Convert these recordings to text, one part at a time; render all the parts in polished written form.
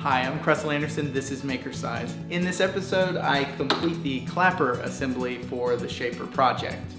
Hi, I'm Cressel Anderson, this is Makercise. In this episode, I complete the clapper assembly for the Shaper project.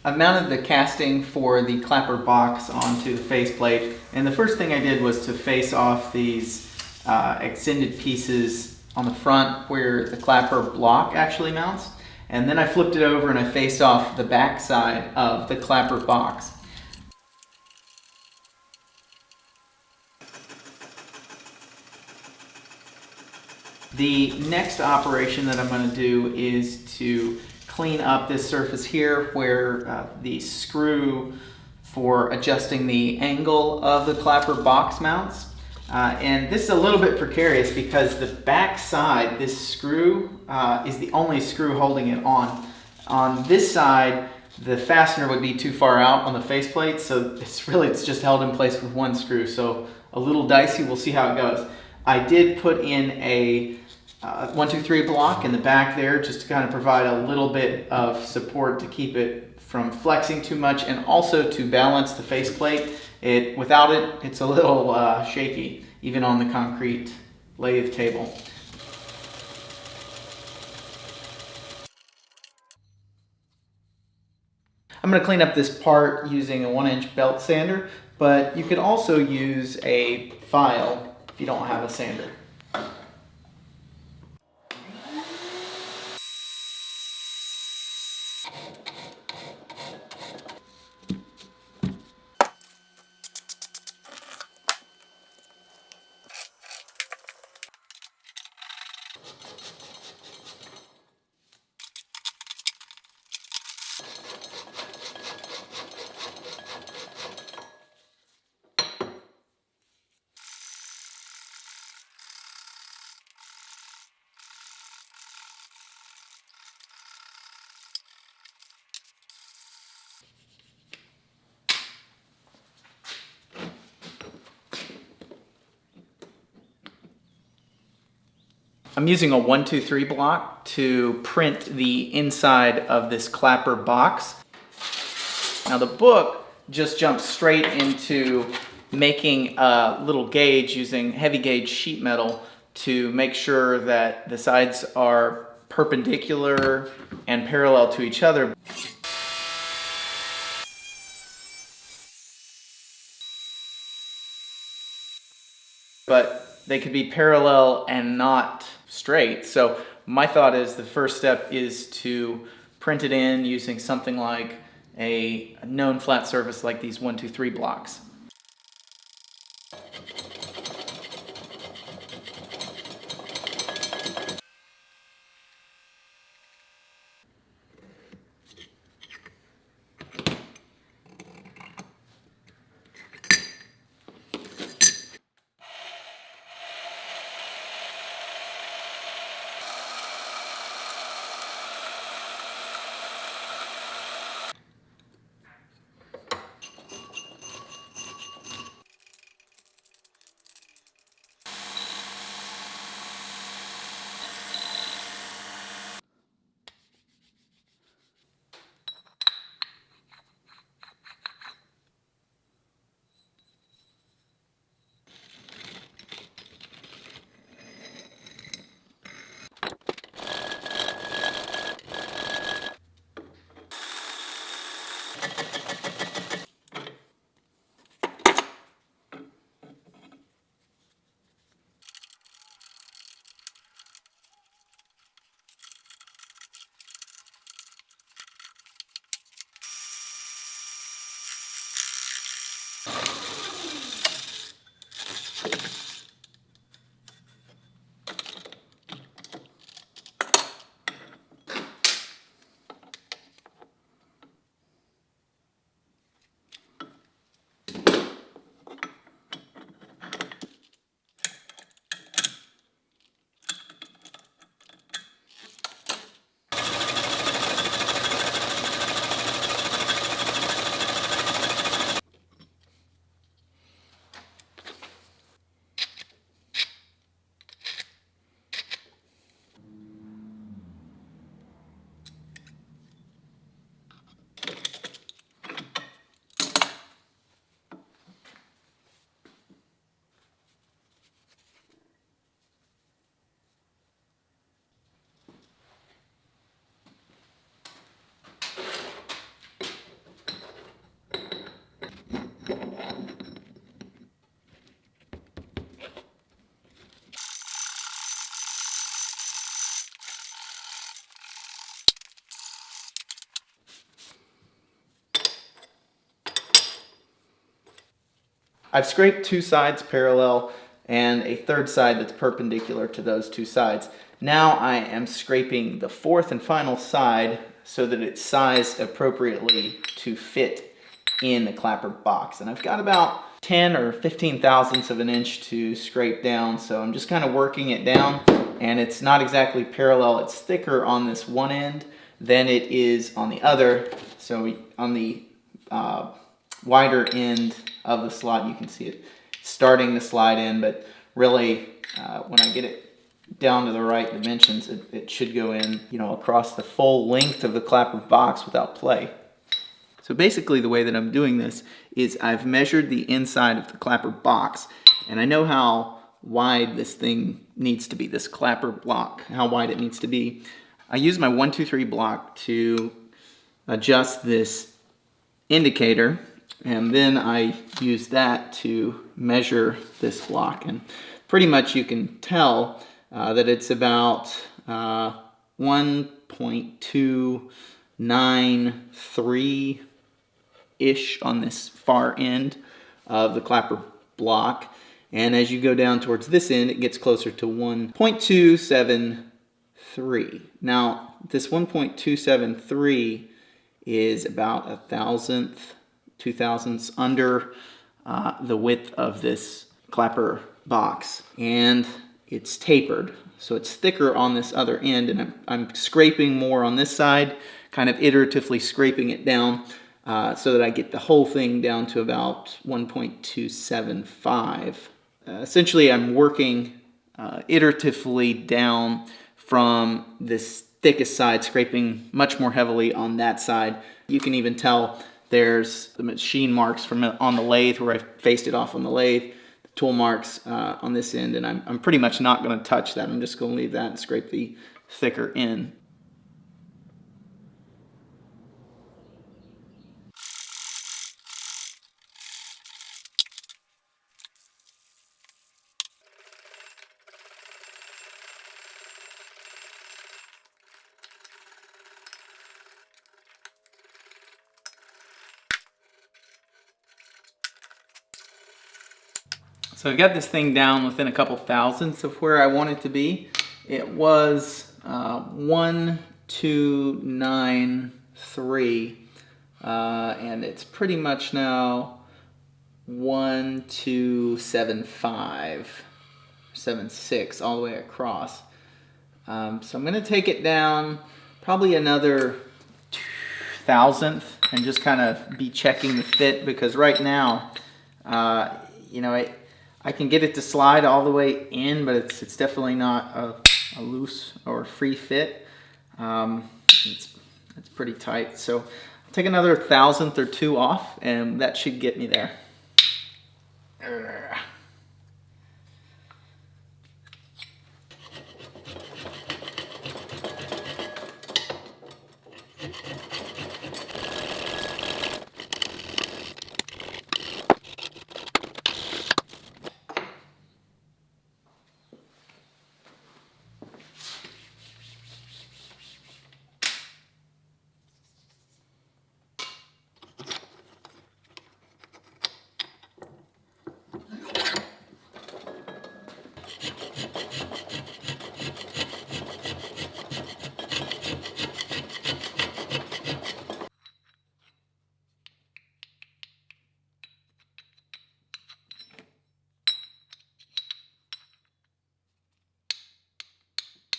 I've mounted the casting for the clapper box onto the faceplate, and the first thing I did was to face off these extended pieces on the front where the clapper block actually mounts, and then I flipped it over and I faced off the back side of the clapper box. The next operation that I'm going to do is to clean up this surface here where the screw for adjusting the angle of the clapper box mounts. And this is a little bit precarious because the back side, this screw is the only screw holding it on. On this side, the fastener would be too far out on the faceplate, so it's just held in place with one screw. So a little dicey, we'll see how it goes. I did put in a 1, 2, 3 block in the back there just to kind of provide a little bit of support to keep it from flexing too much and also to balance the faceplate. Without it, it's a little shaky, even on the concrete lathe table. I'm going to clean up this part using a 1-inch belt sander, but you could also use a file if you don't have a sander. I'm using a 1, 2, 3 block to print the inside of this clapper box. Now the book just jumps straight into making a little gauge using heavy gauge sheet metal to make sure that the sides are perpendicular and parallel to each other. But they could be parallel and not straight. So my thought is the first step is to print it in using something like a known flat surface like these 1, 2, 3 blocks. I've scraped two sides parallel and a third side that's perpendicular to those two sides. Now I am scraping the fourth and final side so that it's sized appropriately to fit in the clapper box. And I've got about 10 or 15 thousandths of an inch to scrape down, so I'm just kind of working it down, and it's not exactly parallel. It's thicker on this one end than it is on the other. So on the wider end of the slot, you can see it starting to slide in, but really when I get it down to the right dimensions, it should go in, you know, across the full length of the clapper box without play. So basically the way that I'm doing this is I've measured the inside of the clapper box, and I know how wide this thing needs to be, this clapper block, how wide it needs to be. I use my 1-2-3 block to adjust this indicator, and then I use that to measure this block. And pretty much you can tell that it's about 1.293-ish on this far end of the clapper block. And as you go down towards this end, it gets closer to 1.273. Now, this 1.273 is about 1,000th, 2,000ths under the width of this clapper box. And it's tapered, so it's thicker on this other end, and I'm scraping more on this side, kind of iteratively scraping it down so that I get the whole thing down to about 1.275. Essentially, I'm working iteratively down from this thickest side, scraping much more heavily on that side. You can even tell there's the machine marks from on the lathe where I faced it off on the lathe, the tool marks on this end, and I'm pretty much not going to touch that. I'm just going to leave that and scrape the thicker end. So I got this thing down within a couple thousandths of where I want it to be. It was 1.293, and it's pretty much now 1.275, 76 all the way across. So I'm going to take it down probably another 2,000th and just kind of be checking the fit, because right now, you know, I can get it to slide all the way in, but it's definitely not a loose or free fit. It's pretty tight. So I'll take another 1,000th or two off, and that should get me there.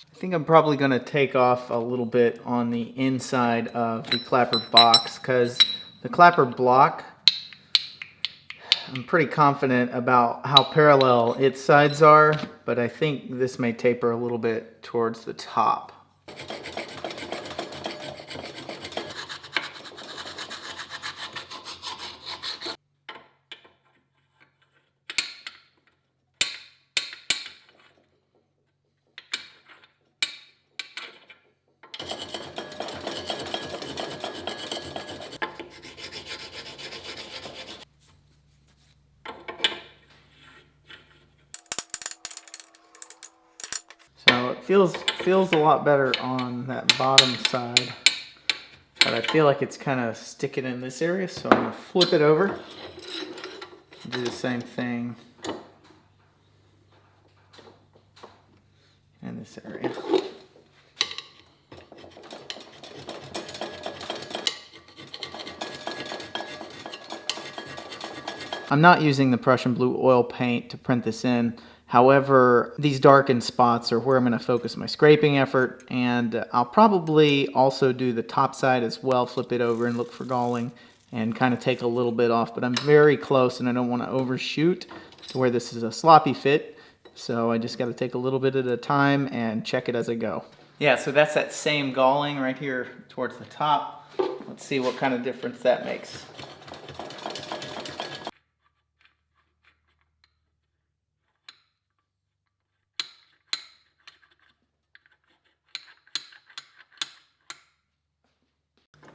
I think I'm probably going to take off a little bit on the inside of the clapper box, because the clapper block, I'm pretty confident about how parallel its sides are, but I think this may taper a little bit towards the top. So it feels a lot better on that bottom side, but I feel like it's kind of sticking in this area, so I'm going to flip it over. Do the same thing in this area. I'm not using the Prussian blue oil paint to print this in. However, these darkened spots are where I'm going to focus my scraping effort, and I'll probably also do the top side as well, flip it over and look for galling and kind of take a little bit off, but I'm very close and I don't want to overshoot to where this is a sloppy fit, so I just got to take a little bit at a time and check it as I go. Yeah, so that's that same galling right here towards the top. Let's see what kind of difference that makes.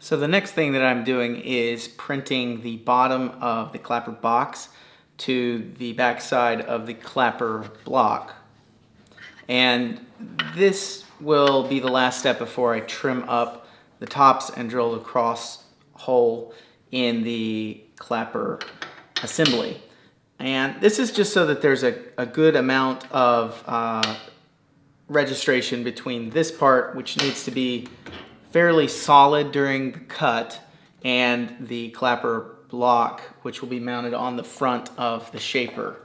So the next thing that I'm doing is printing the bottom of the clapper box to the back side of the clapper block. And this will be the last step before I trim up the tops and drill the cross hole in the clapper assembly. And this is just so that there's a good amount of registration between this part, which needs to be fairly solid during the cut, and the clapper block, which will be mounted on the front of the shaper.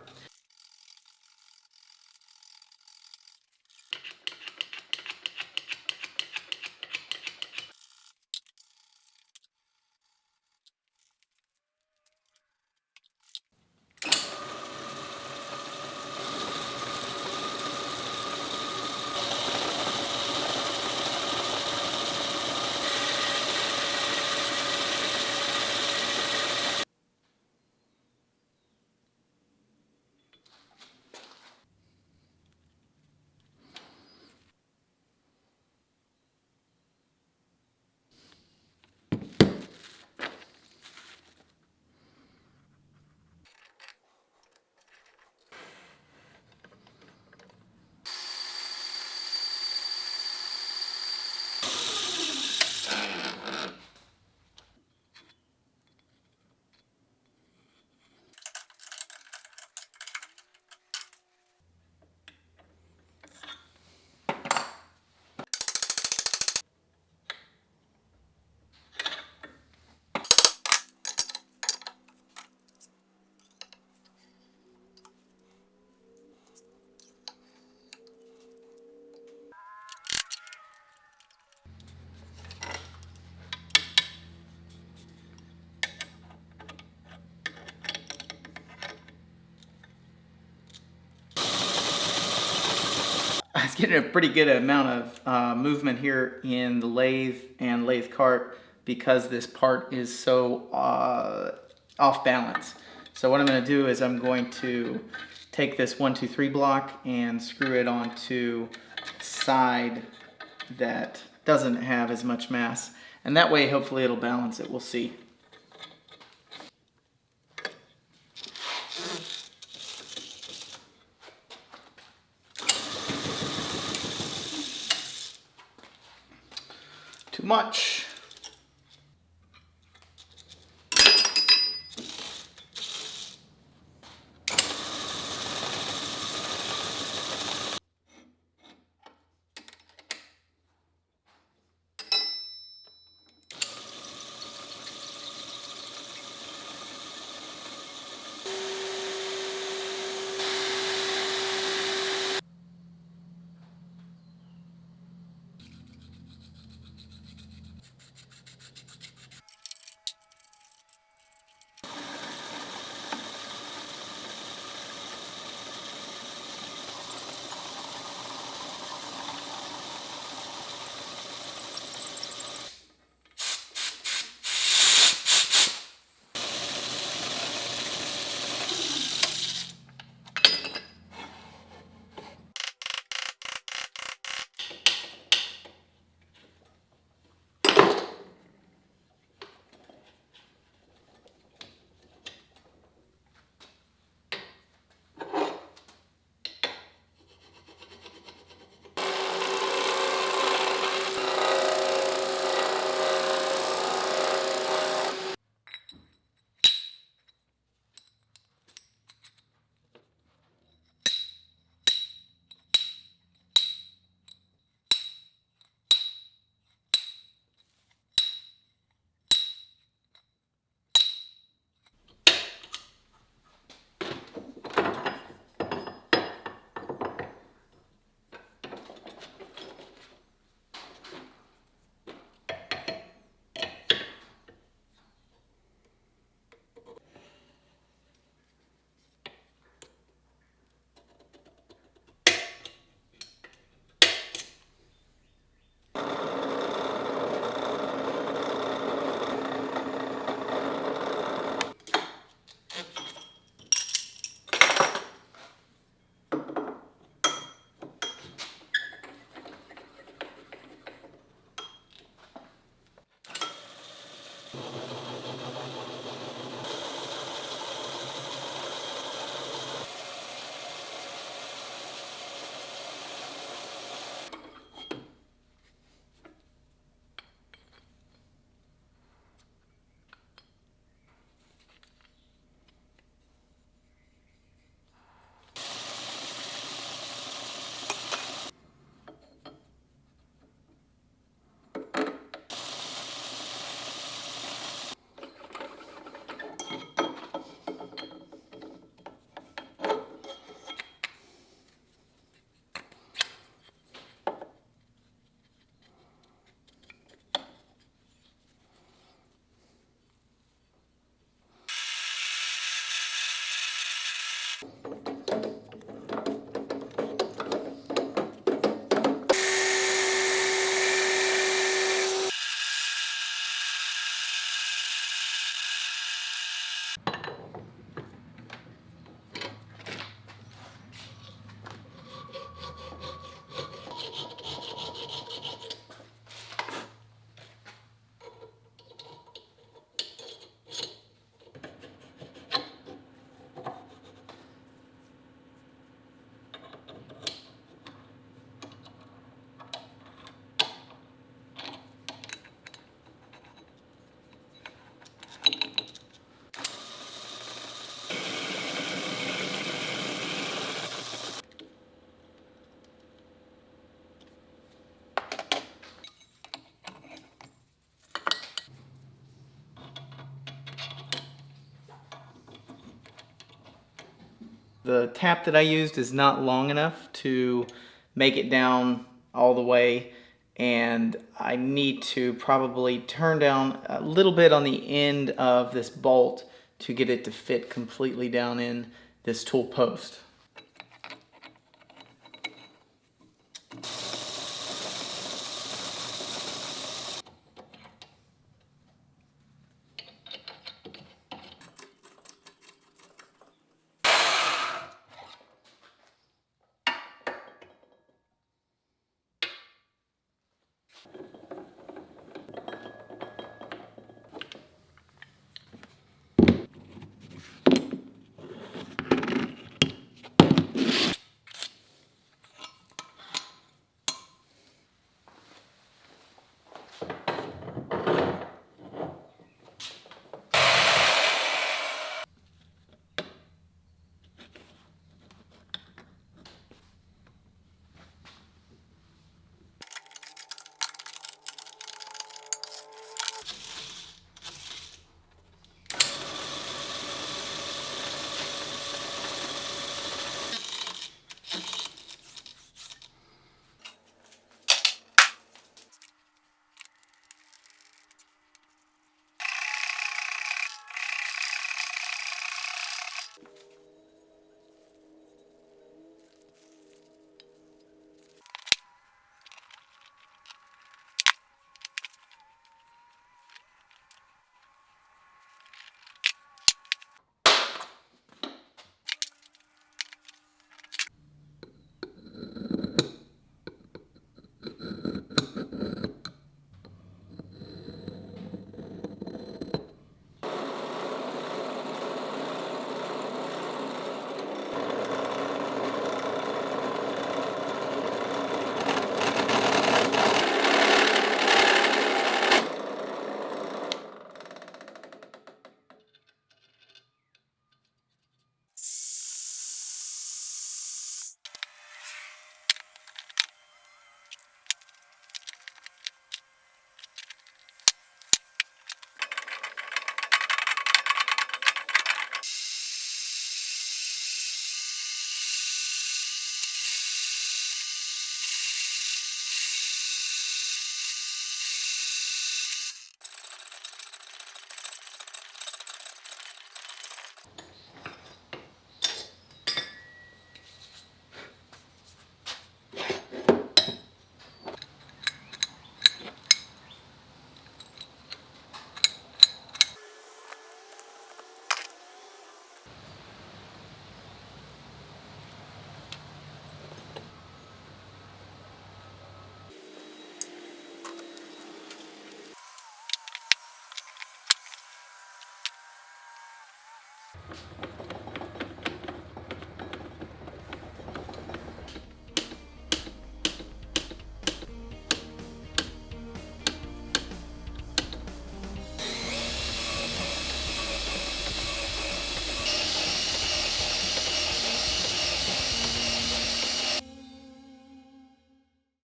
I was getting a pretty good amount of movement here in the lathe and lathe cart because this part is so off balance. So what I'm going to do is I'm going to take this 1, 2, 3 block and screw it onto the side that doesn't have as much mass. And that way hopefully it'll balance it. We'll see. Too much. The tap that I used is not long enough to make it down all the way, and I need to probably turn down a little bit on the end of this bolt to get it to fit completely down in this tool post.